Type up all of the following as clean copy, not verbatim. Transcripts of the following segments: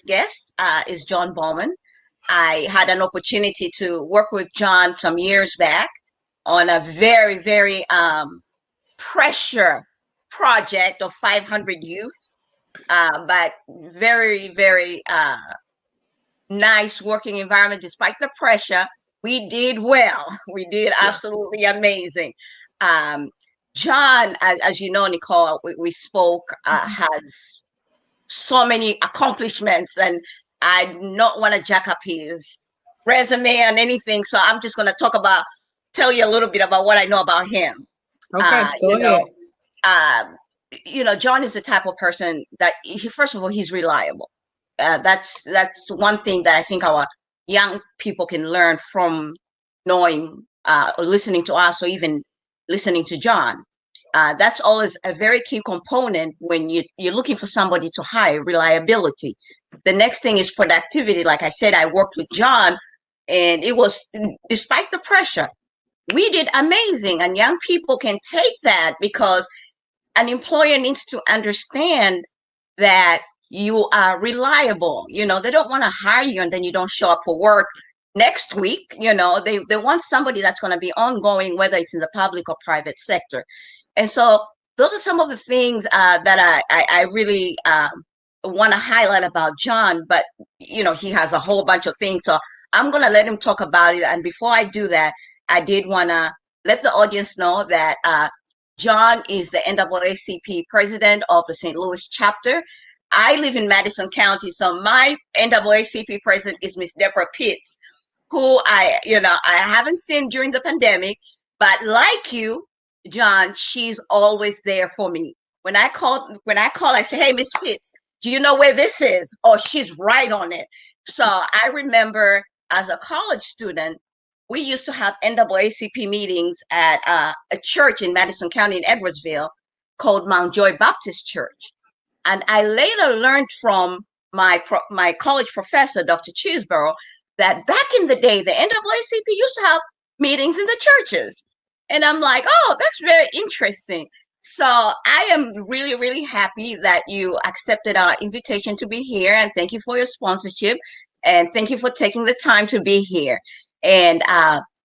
guest is John Bowman. I had an opportunity to work with John some years back on a very, very pressure project of 500 youth, but very, very nice working environment despite the pressure. We did well. We did absolutely amazing. John, as you know, Nicole, we spoke, has so many accomplishments, and I do not want to jack up his resume and anything. So I'm just going to tell you a little bit about what I know about him. Okay, go ahead. John is the type of person that first of all, he's reliable. That's one thing that I think our young people can learn from knowing or listening to us, or even listening to John. That's always a very key component when you're looking for somebody to hire, reliability. The next thing is productivity. Like I said, I worked with John, and it was, despite the pressure, we did amazing. And young people can take that, because an employer needs to understand that you are reliable. They don't want to hire you and then you don't show up for work next week. They want somebody that's going to be ongoing, whether it's in the public or private sector. And so those are some of the things that I really want to highlight about John. But, he has a whole bunch of things. So I'm going to let him talk about it. And before I do that, I did want to let the audience know that John is the NAACP president of the St. Louis chapter. I live in Madison County, so my NAACP president is Miss Deborah Pitts, who I haven't seen during the pandemic, but like you, John, she's always there for me. When I call, I say, "Hey, Miss Pitts, do you know where this is?" Oh, she's right on it. So I remember as a college student, we used to have NAACP meetings at a church in Madison County in Edwardsville called Mount Joy Baptist Church. And I later learned from my college professor, Dr. Cheeseborough, that back in the day, the NAACP used to have meetings in the churches. And I'm like, oh, that's very interesting. So I am really, really happy that you accepted our invitation to be here. And thank you for your sponsorship. And thank you for taking the time to be here. And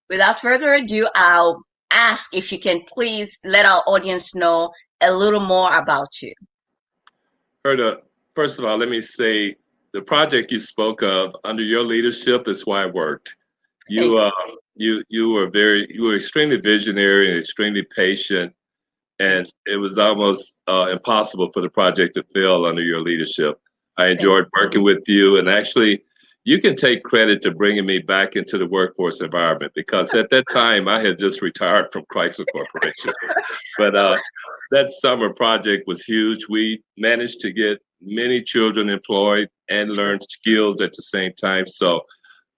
without further ado, I'll ask if you can please let our audience know a little more about you. Herta, first of all, let me say the project you spoke of under your leadership is why it worked. You were extremely visionary and extremely patient, and it was almost impossible for the project to fail under your leadership. I enjoyed working with you, and actually, you can take credit to bringing me back into the workforce environment, because at that time I had just retired from Chrysler Corporation. But that summer project was huge. We managed to get many children employed and learn skills at the same time. So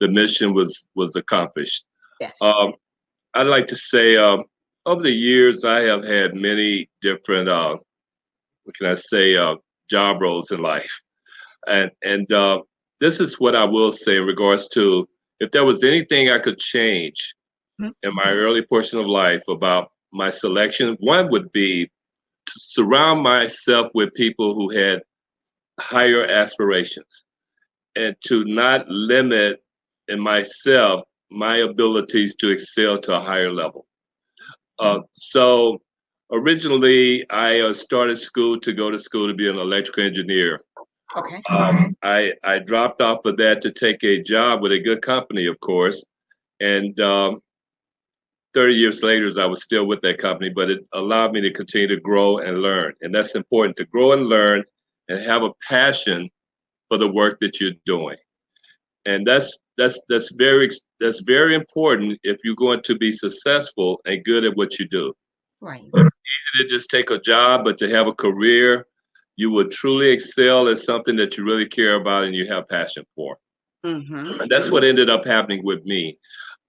the mission was accomplished. Yes. I'd like to say over the years, I have had many different, job roles in life. And this is what I will say in regards to, if there was anything I could change in my early portion of life about my selection, one would be to surround myself with people who had higher aspirations, and to not limit in myself my abilities to excel to a higher level. So originally I started to go to school to be an electrical engineer. Okay. I dropped off of that to take a job with a good company, of course. And 30 years later, I was still with that company, but it allowed me to continue to grow and learn. And that's important, to grow and learn and have a passion for the work that you're doing. And that's very important if you're going to be successful and good at what you do. Right. It's easy to just take a job, but to have a career, you will truly excel at something that you really care about and you have passion for. Mm-hmm. And that's what ended up happening with me.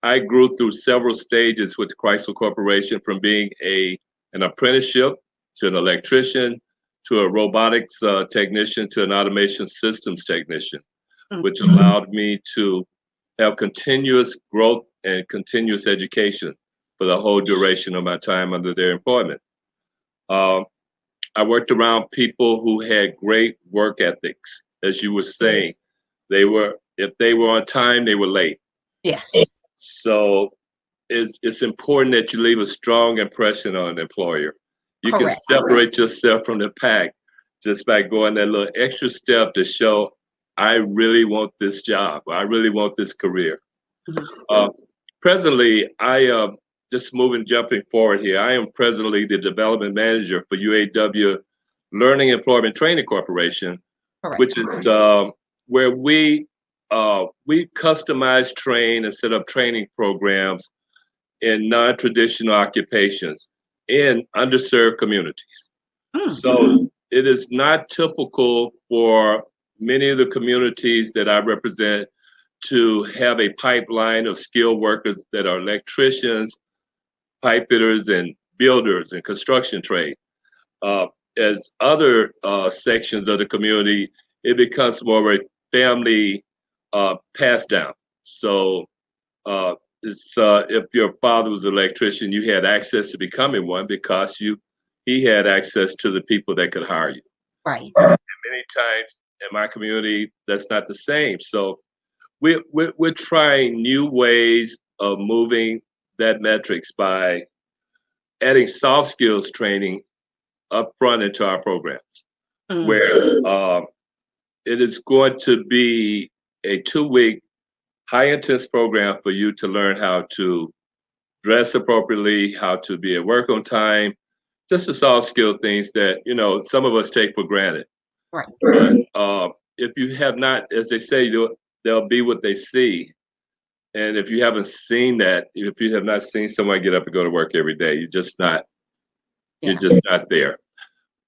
I grew through several stages with Chrysler Corporation, from being an apprenticeship to an electrician to a robotics technician to an automation systems technician, which allowed me to have continuous growth and continuous education for the whole duration of my time under their employment. I worked around people who had great work ethics, as you were saying. If they were on time, they were late. Yes. So it's important that you leave a strong impression on an employer. You can Correct. separate yourself from the pack just by going that little extra step to show I really want this job. I really want this career. Uh, Presently, just jumping forward here. I am presently the development manager for UAW Learning Employment Training Corporation, Correct. which is where we customize, train, and set up training programs in non-traditional occupations in underserved communities. So it is not typical for many of the communities that I represent to have a pipeline of skilled workers that are electricians, pipe fitters, and builders and construction trade. Uh, as other sections of the community, it becomes more of a family pass down. So if your father was an electrician, you had access to becoming one because he had access to the people that could hire you. Right. And many times in my community, that's not the same. So we're trying new ways of moving that metrics by adding soft skills training up front into our programs, where it is going to be a 2-week high intense program for you to learn how to dress appropriately, how to be at work on time, just the soft skill things that some of us take for granted. Right. But if you have not, as they say, they'll be what they see. And if you haven't seen that, if you have not seen someone get up and go to work every day, you're just not there.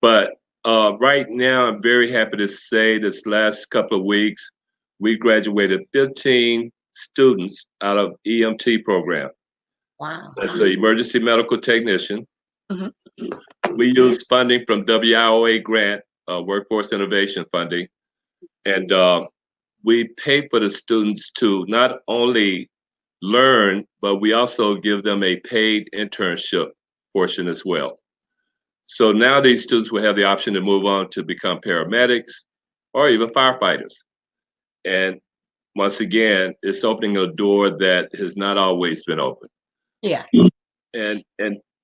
But right now, I'm very happy to say this last couple of weeks, we graduated 15 students out of EMT program. Wow. That's an emergency medical technician. Mm-hmm. We use funding from WIOA grant, workforce innovation funding. And we pay for the students to not only learn, but we also give them a paid internship portion as well. So now these students will have the option to move on to become paramedics or even firefighters. And once again, it's opening a door that has not always been open. Yeah. And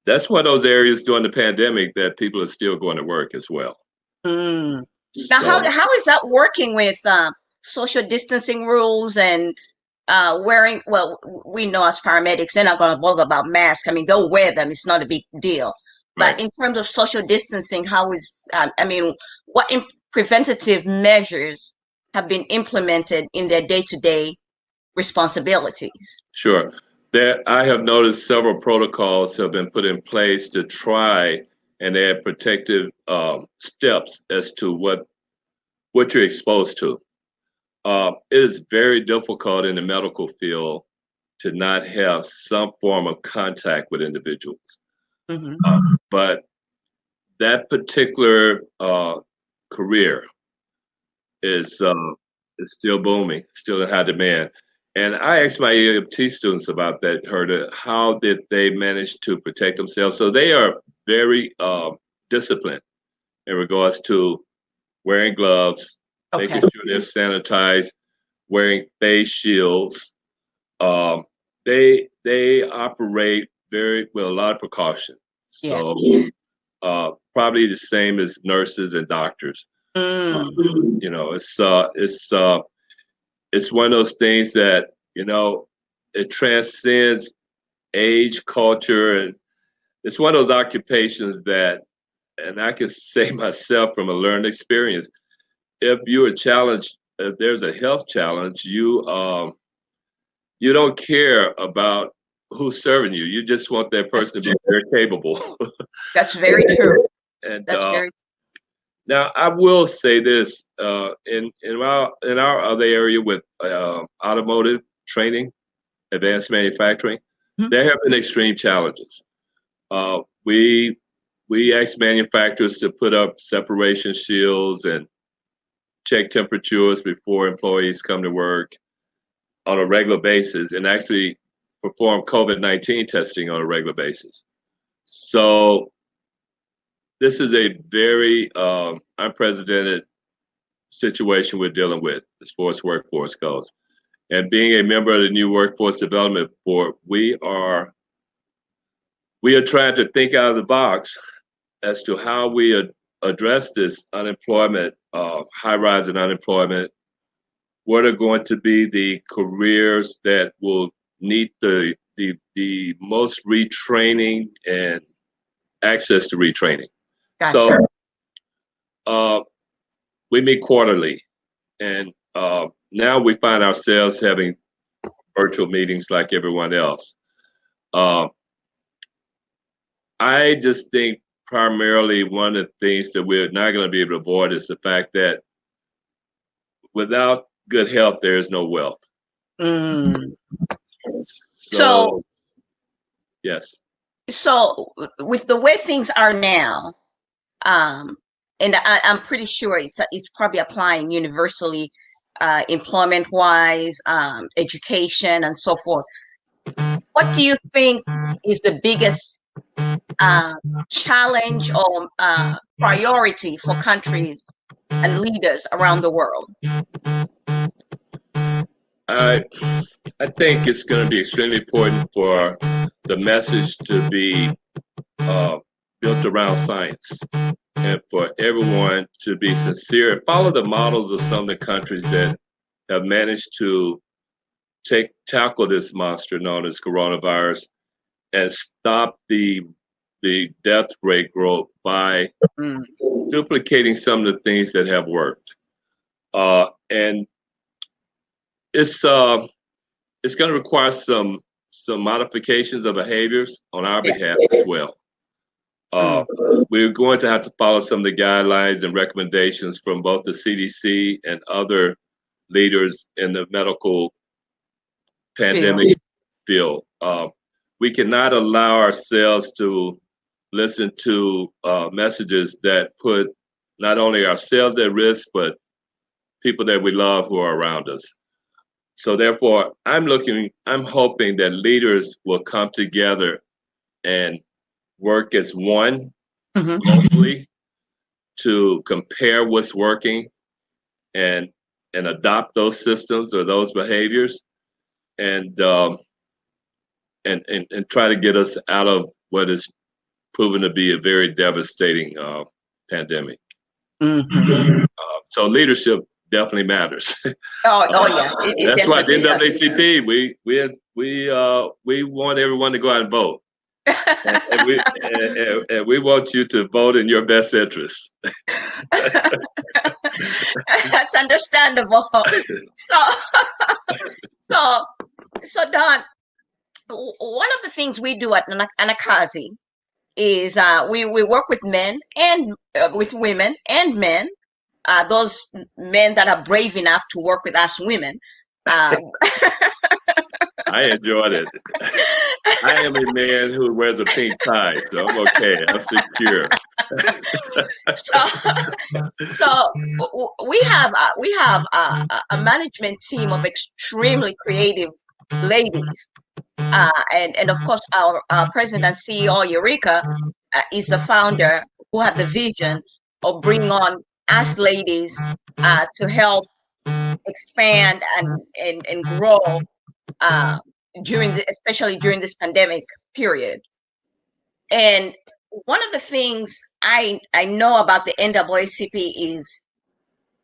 that's one of those areas during the pandemic that people are still going to work as well. Now, how is that working with social distancing rules and wearing? Well, we know as paramedics, they're not going to bother about masks. I mean, they'll wear them; it's not a big deal. But Right. in terms of social distancing, how is? What preventative measures have been implemented in their day-to-day responsibilities? Sure. I have noticed several protocols have been put in place to try and add protective steps as to what you're exposed to. It is very difficult in the medical field to not have some form of contact with individuals. But that particular career is still booming, still in high demand. And I asked my EMT students about that, how did they manage to protect themselves? So they are very disciplined in regards to wearing gloves, making sure they're sanitized, wearing face shields. They operate with a lot of precaution. So probably the same as nurses and doctors. It's one of those things that it transcends age, culture, and it's one of those occupations that, and I can say myself from a learned experience, if you're challenged, if there's a health challenge, you don't care about who's serving you. You just want that person to be very capable. That's very true. And That's very. now I will say this: in our other area with automotive training, advanced manufacturing, there have been extreme challenges. We ask manufacturers to put up separation shields and check temperatures before employees come to work on a regular basis, and actually perform COVID-19 testing on a regular basis. So this is a very unprecedented situation we're dealing with as far as workforce goes. And being a member of the new Workforce Development Board, we are trying to think out of the box as to how we address this unemployment, high rise in unemployment. What are going to be the careers that will need the most retraining and access to retraining? Gotcha. So we meet quarterly, and now we find ourselves having virtual meetings like everyone else. I just think primarily one of the things that we're not going to be able to avoid is the fact that without good health, there is no wealth. So yes. So with the way things are now, and I'm pretty sure it's probably applying universally, employment wise, education, and so forth. What do you think is the biggest challenge or priority for countries and leaders around the world? I think it's going to be extremely important for the message to be built around science, and for everyone to be sincere and follow the models of some of the countries that have managed to tackle this monster known as coronavirus and stop the death rate growth by duplicating some of the things that have worked. And it's going to require some modifications of behaviors on our behalf as well. We're going to have to follow some of the guidelines and recommendations from both the CDC and other leaders in the medical pandemic field. We cannot allow ourselves to listen to messages that put not only ourselves at risk, but people that we love who are around us. So therefore, I'm hoping that leaders will come together and work as one globally to compare what's working and adopt those systems or those behaviors and try to get us out of what is proven to be a very devastating pandemic. So leadership definitely matters. Yeah. That's why the NAACP we want everyone to go out and vote. and we want you to vote in your best interest. That's understandable. So Don, one of the things we do at Anakazi is we work with men and with women and men, those men that are brave enough to work with us women. I enjoyed it. I am a man who wears a pink tie, so I'm okay. I'm secure. So we have a management team of extremely creative ladies, and of course our president and CEO Eureka is the founder who had the vision of bringing on us ladies to help expand and grow especially during this pandemic period. And one of the things I know about the NAACP is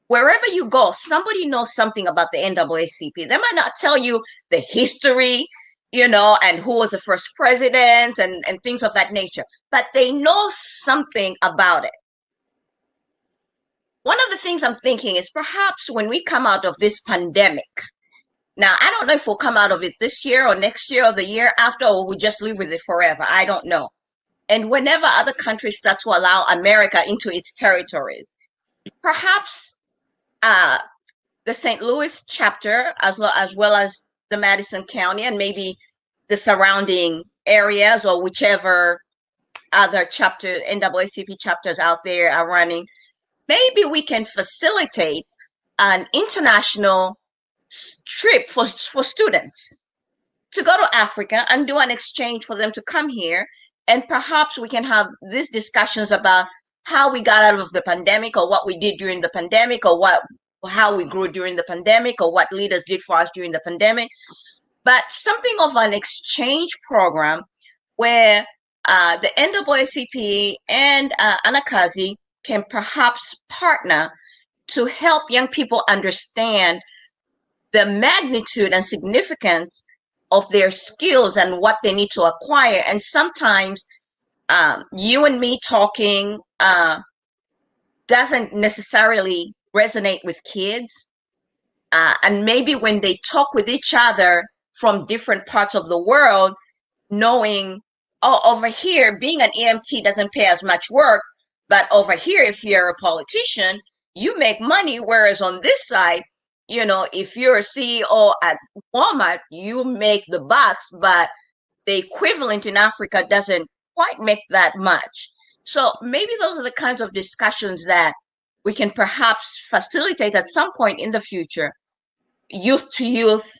wherever you go, somebody knows something about the NAACP. They might not tell you the history, and who was the first president and things of that nature, but they know something about it. One of the things I'm thinking is perhaps when we come out of this pandemic, now, I don't know if we'll come out of it this year or next year or the year after, or we'll just live with it forever. I don't know. And whenever other countries start to allow America into its territories, perhaps the St. Louis chapter, as well as the Madison County and maybe the surrounding areas or whichever other NAACP chapters out there are running, maybe we can facilitate an international trip for students to go to Africa and do an exchange for them to come here, and perhaps we can have these discussions about how we got out of the pandemic or what we did during the pandemic or what how we grew during the pandemic or what leaders did for us during the pandemic, but something of an exchange program where the NAACP and Anakazi can perhaps partner to help young people understand the magnitude and significance of their skills and what they need to acquire. And sometimes you and me talking doesn't necessarily resonate with kids. And maybe when they talk with each other from different parts of the world, knowing, oh, over here, being an EMT doesn't pay as much work, but over here, if you're a politician, you make money. Whereas on this side, if you're a CEO at Walmart, you make the bucks, but the equivalent in Africa doesn't quite make that much. So maybe those are the kinds of discussions that we can perhaps facilitate at some point in the future. Youth to youth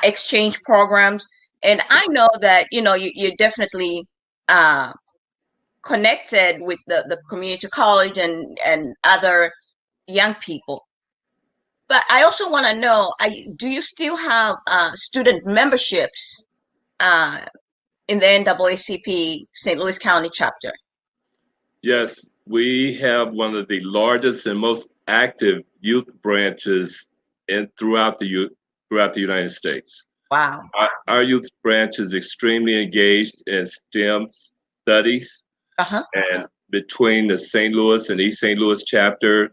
exchange programs. And I know that, you're definitely connected with the community college and other young people. But I also want to know, do you still have student memberships in the NAACP St. Louis County chapter? Yes, we have one of the largest and most active youth branches throughout the United States. Wow. Our youth branch is extremely engaged in STEM studies. And between the St. Louis and East St. Louis chapter,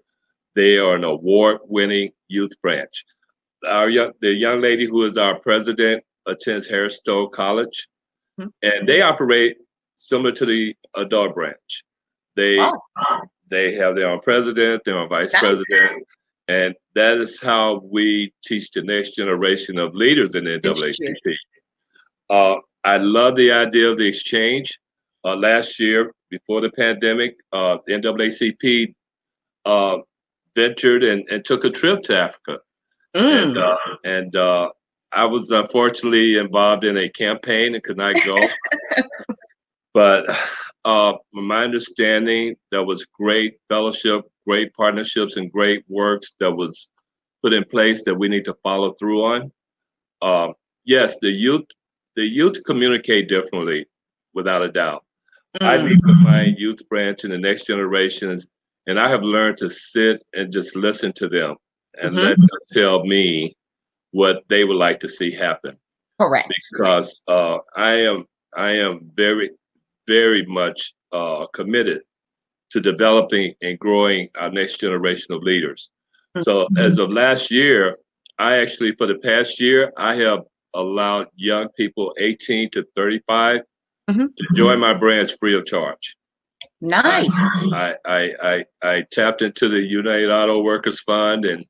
they are an award-winning youth branch. The young lady who is our president attends Harris Stowe College, and they operate similar to the adult branch. They have their own president, their own vice president, and that is how we teach the next generation of leaders in the NAACP. I love the idea of the exchange. Last year, before the pandemic, the NAACP ventured and took a trip to Africa. And I was unfortunately involved in a campaign and could not go. But from my understanding, there was great fellowship, great partnerships, and great works that was put in place that we need to follow through on. Yes, the youth communicate differently, without a doubt. I meet with my youth branch and the next generations, and I have learned to sit and just listen to them and let them tell me what they would like to see happen. Correct. Because I am very, very much committed to developing and growing our next generation of leaders. So as of last year, for the past year, I have allowed young people 18 to 35 to join my branch free of charge. Nice. I tapped into the United Auto Workers Fund and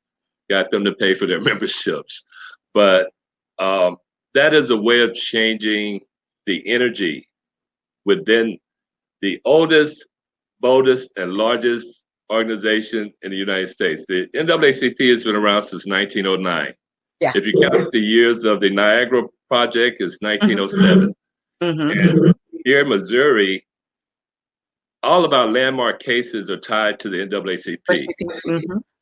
got them to pay for their memberships. But that is a way of changing the energy within the oldest, boldest, and largest organization in the United States. The NAACP has been around since 1909. Yeah. If you count the years of the Niagara Project, it's 1907. And here in Missouri, all of our landmark cases are tied to the NAACP.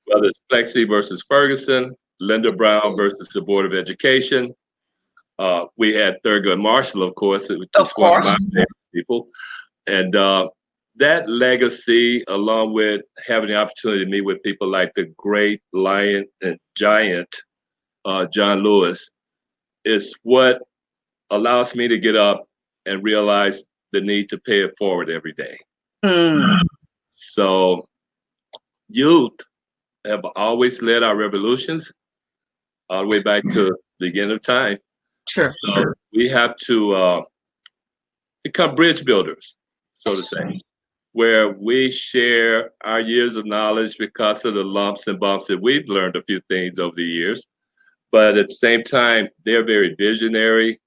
Whether it's Plexi versus Ferguson, Linda Brown versus the Board of Education. We had Thurgood Marshall, of course, which is one of my favorite people. And that legacy, along with having the opportunity to meet with people like the great lion and giant, John Lewis, is what allows me to get up and realize the need to pay it forward every day. So youth have always led our revolutions all the way back to the beginning of time. Sure. So we have to become bridge builders, so to say, where we share our years of knowledge because of the lumps and bumps that we've learned a few things over the years. But at the same time, they're very visionary,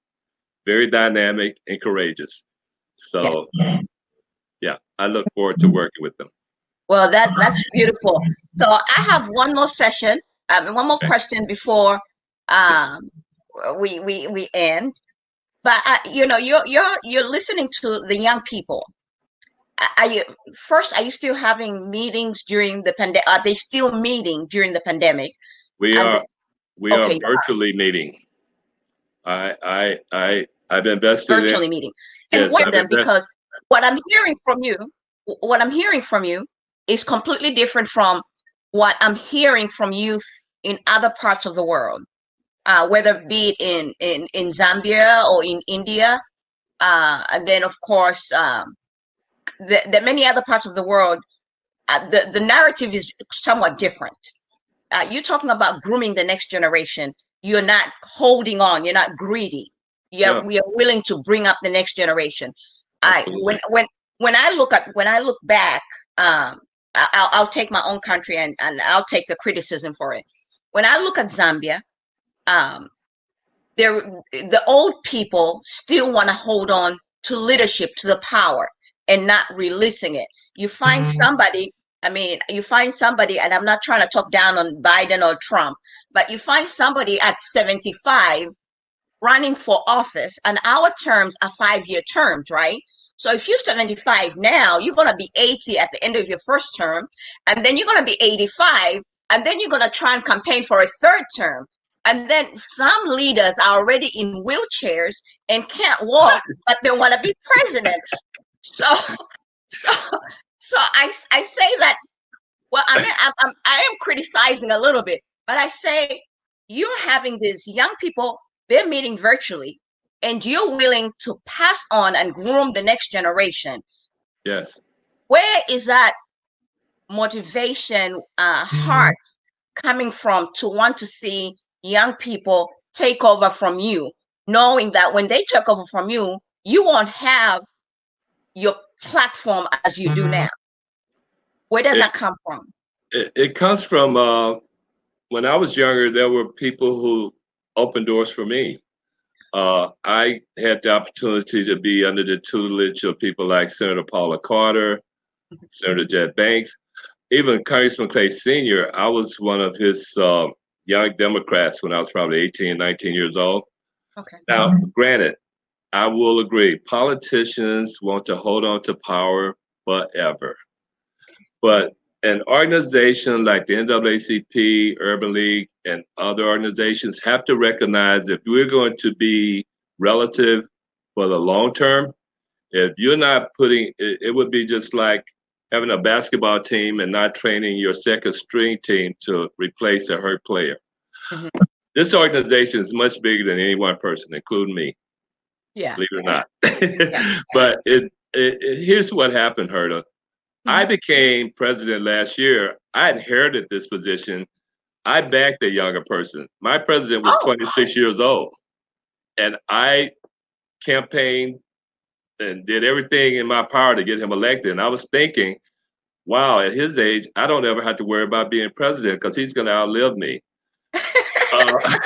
very dynamic, and courageous. So, yeah, I look forward to working with them. Well, that's beautiful. So I have one more session, one more question before we end. But you're listening to the young people, Are you first? Are you still having meetings during the pandemic? Are they still meeting during the pandemic? We And are the, we are okay, virtually meeting. I've invested in, virtually meeting. And yes, what I've then? invested. Because what I'm hearing from you, what I'm hearing from you is completely different from what I'm hearing from youth in other parts of the world, whether it be it in Zambia or in India, and then of course the many other parts of the world. The narrative is somewhat different. You're talking about grooming the next generation. You're not holding on. You're not greedy. Yeah, We are willing to bring up the next generation. I absolutely. when I look back, I'll take my own country and I'll take the criticism for it. When I look at Zambia, um, there the old people still want to hold on to leadership, to the power, and not releasing it. You find somebody, I mean, you find somebody, and I'm not trying to talk down on Biden or Trump, but you find somebody at 75 running for office, and our terms are 5-year terms, right? So if you're 75 now, you're going to be 80 at the end of your first term, and then you're going to be 85, and then you're going to try and campaign for a third term. And then some leaders are already in wheelchairs and can't walk, but they want to be president. So, so, so I say that. Well, I mean, I am criticizing a little bit, but I say you're having these young people, they're meeting virtually, and you're willing to pass on and groom the next generation. Yes. Where is that motivation, heart coming from to want to see young people take over from you, knowing that when they take over from you, you won't have your platform as you do now? Where does It that come from? it comes from when I was younger. There were people who opened doors for me. I had the opportunity to be under the tutelage of people like Senator Paula Carter, Senator Jed Banks, even Congressman Clay Sr. I was one of his young Democrats when I was probably 18, 19 years old. Okay. Now, granted, I will agree, politicians want to hold on to power forever. But an organization like the NAACP, Urban League, and other organizations have to recognize if we're going to be relative for the long term, if you're not putting, it would be just like having a basketball team and not training your second string team to replace a hurt player. Mhm. This organization is much bigger than any one person, including me, Yeah. believe it or not. Yeah. But here's what happened, Herta. I Mhm. became president last year. I inherited this position. I backed a younger person. My president was Oh, 26 years old, and I campaigned and did everything in my power to get him elected. And I was thinking, wow, at his age, I don't ever have to worry about being president because he's going to outlive me. Uh,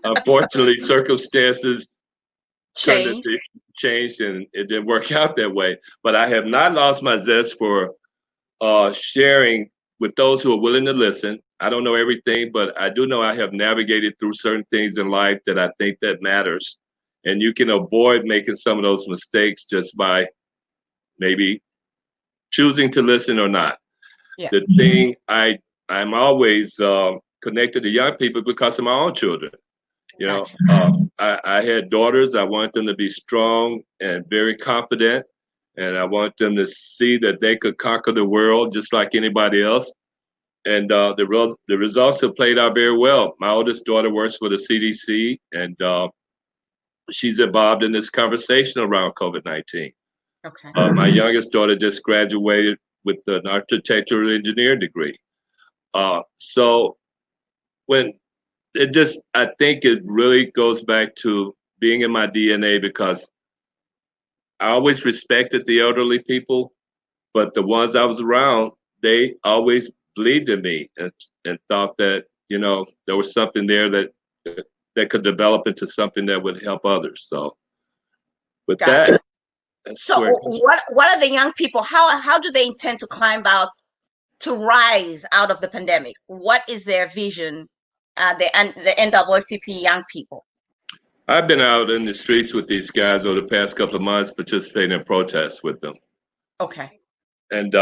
Unfortunately, circumstances turned change. to changed and it didn't work out that way. But I have not lost my zest for sharing with those who are willing to listen. I don't know everything, but I do know I have navigated through certain things in life that I think that matters. And you can avoid making some of those mistakes just by maybe choosing to listen or not. Yeah. The thing I'm always connected to young people because of my own children. You know, Gotcha. I had daughters. I want them to be strong and very confident, and I want them to see that they could conquer the world just like anybody else. And the results have played out very well. My oldest daughter works for the CDC, and she's involved in this conversation around COVID-19. Okay. My youngest daughter just graduated with an architectural engineering degree. So when I think it really goes back to being in my DNA because I always respected the elderly people, but the ones I was around, they always believed in me and thought that, there was something there that could develop into something that would help others. So with Gotcha. that, that's So where it comes what are the young people, how do they intend to climb out, to rise out of the pandemic? What is their vision, the NAACP young people? I've been out in the streets with these guys over the past couple of months participating in protests with them. Okay. And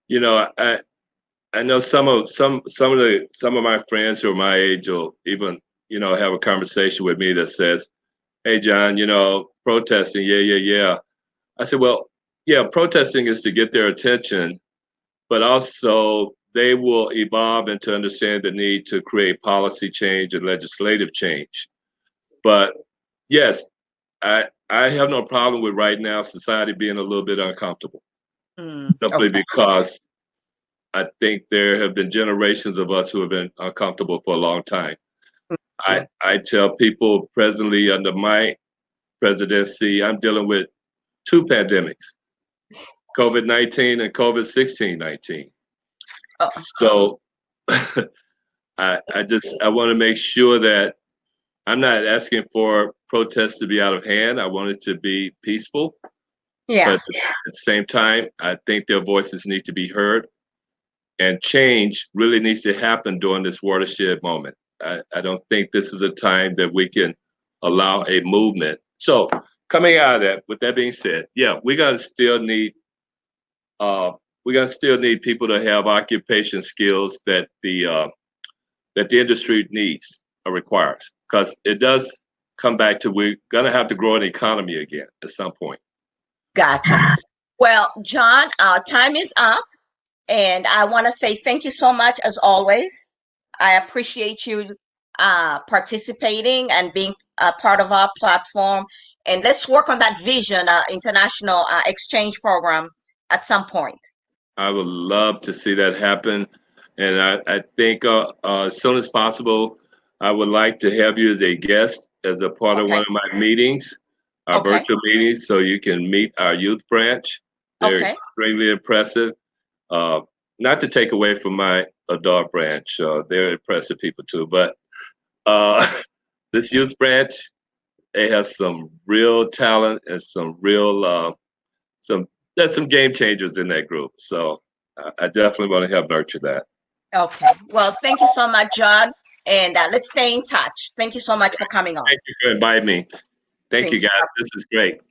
you know, I know some of my friends who are my age will even, have a conversation with me that says, "Hey, John, protesting, yeah, yeah, yeah." I said, "Well, yeah, protesting is to get their attention, but also they will evolve into understand the need to create policy change and legislative change. But yes, I have no problem with right now society being a little bit uncomfortable, simply Okay. because I think there have been generations of us who have been uncomfortable for a long time. Mhm. I tell people presently under my presidency, I'm dealing with two pandemics, COVID-19 and COVID-19. Oh, So I want to make sure that I'm not asking for protests to be out of hand. I want it to be peaceful, but yeah. at the same time, I think their voices need to be heard, and change really needs to happen during this watershed moment. I don't think this is a time that we can allow a movement. So coming out of that, with that being said, yeah, uh, we're gonna still need people to have occupation skills that the industry needs or requires, because it does come back to we're gonna have to grow an economy again at some point. Gotcha. Well, John, our time is up, and I want to say thank you so much as always. I appreciate you participating and being a part of our platform. And let's work on that vision, international exchange program at some point. I would love to see that happen. And I think as soon as possible, I would like to have you as a guest, as a part of one Okay. of my meetings, our Okay. virtual meetings, so you can meet our youth branch. They're Okay. extremely impressive. Uh, Not to take away from my adult branch, they're impressive people too. But uh, this youth branch, they have some real talent and some real some there's some game changers in that group. So I definitely want to help nurture that. Okay. Well, thank you so much, John. And let's stay in touch. Thank you so much for coming on. Thank you for inviting me. Thank you, Thank you. guys. This is great.